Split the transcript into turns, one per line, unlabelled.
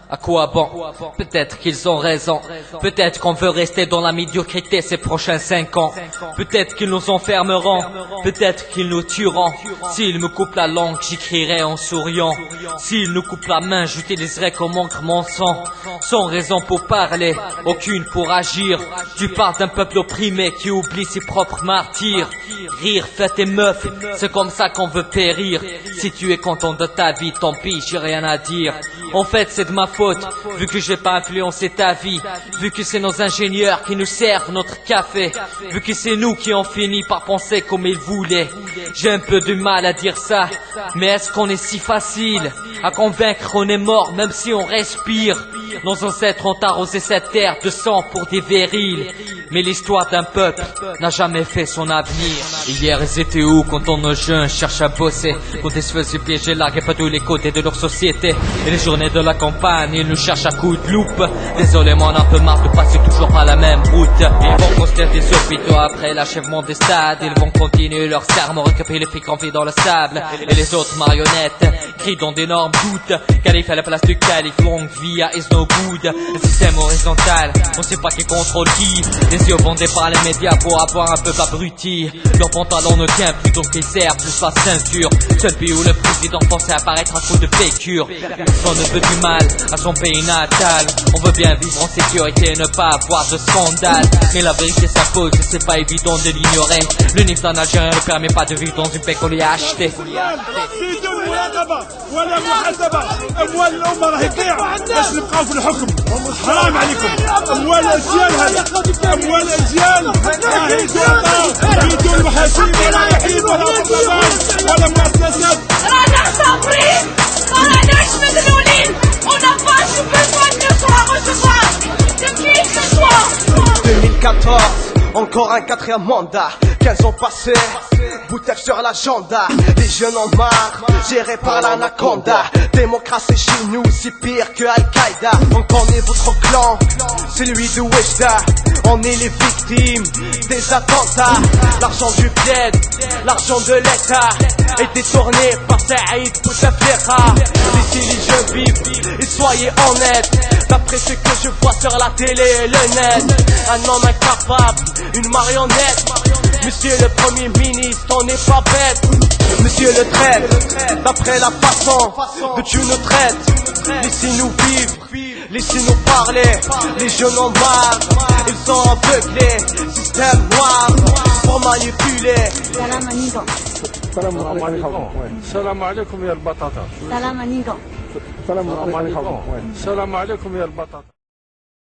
À quoi bon? Peut-être qu'ils ont raison. Peut-être qu'on veut rester dans la médiocrité ces prochains 5 ans. Peut-être qu'ils nous enfermeront. Peut-être qu'ils nous tueront. S'ils me coupent la langue, j'y crierai en souriant. S'ils nous coupent la main, j'utiliserai comme encre mon sang. Sans raison pour parler, aucune pour agir. Tu parles d'un peuple opprimé qui oublie ses propres martyrs. Rire, fête et meuf, c'est comme ça qu'on veut périr. Si tu es content de ta vie, tant pis, j'ai rien à dire. En fait, c'est de ma faute, vu que j'ai pas influencé ta vie, vu que c'est nos ingénieurs qui nous servent notre café, vu que c'est nous qui ont fini par penser comme ils voulaient. J'ai un peu de mal à dire ça, mais est-ce qu'on est si facile à convaincre qu'on est mort même si on respire? Nos ancêtres ont arrosé cette terre de sang pour des vérils, mais l'histoire d'un peuple n'a jamais fait son avenir. Hier ils étaient où quand on nos jeunes cherchent à bosser, quand ils se faisaient piéger largués pas tous les côtés de leur société, et les journées de la campagne ils nous cherchent à coups de loupe. Désolé mais on a un peu marre de passer toujours par la même route. Ils vont construire des hôpitaux après l'achèvement des stades, ils vont continuer leur serment, récupérer les flics en vie dans le sable, et les autres marionnettes crient dans d'énormes doutes. Calife à la place du calife, longue vie à Is No Good. Le système horizontal, on sait pas qui contrôle qui. Les yeux bandés par les médias pour avoir un peuple abruti. Leur pantalon ne tient plus donc ils serrent plus la ceinture. Seul pays où le président pensait apparaître à coup de pécure. On ne veut du mal à son pays natal. On veut bien vivre en sécurité et ne pas avoir de scandale. Mais la vérité s'impose et c'est pas évident de l'ignorer. Le NIF d'un Algérien ne permet pas de vivre dans une paix qu'on lui a achetée.
ولا محاسبة أموال الأمة راهي تضيع باش نبقاو في الحكم. حرام عليكم أموال الأجيال هذه، أموال الأجيال راهي تعطى بدون محاسيب ولا رحيم ولا برلمان ولا مؤسسات. رانا صابرين ماراناش مذلولين. On n'a pas besoin de nous recevoir de qui que ce soit.
2014, encore un 4e mandat. 15 ans passés, bouteille sur l'agenda. Les jeunes en marre, gérés par l'anaconda. Démocratie chez nous, c'est pire que Al-Qaïda. On connaît votre clan, celui de Weshda. On est les victimes des attentats. L'argent du bled, l'argent de l'État est détourné par Saïd Bouteflika. Laissez les jeunes vivre et soyez honnêtes. D'après ce que je vois sur la télé et le net, un homme incapable, une marionnette. Monsieur le Premier ministre, on n'est pas bête. Monsieur le traite, d'après la façon que tu nous traites. Laissez-nous vivre, laissez-nous parler. Les jeunes en marre, ils sont aveuglés. Système noir pour manipuler.
Salam alaikum.
السلام عليكم. السلام عليكم يا البطاطا.
Salam alaikum.
السلام عليكم. السلام عليكم يا البطاطا.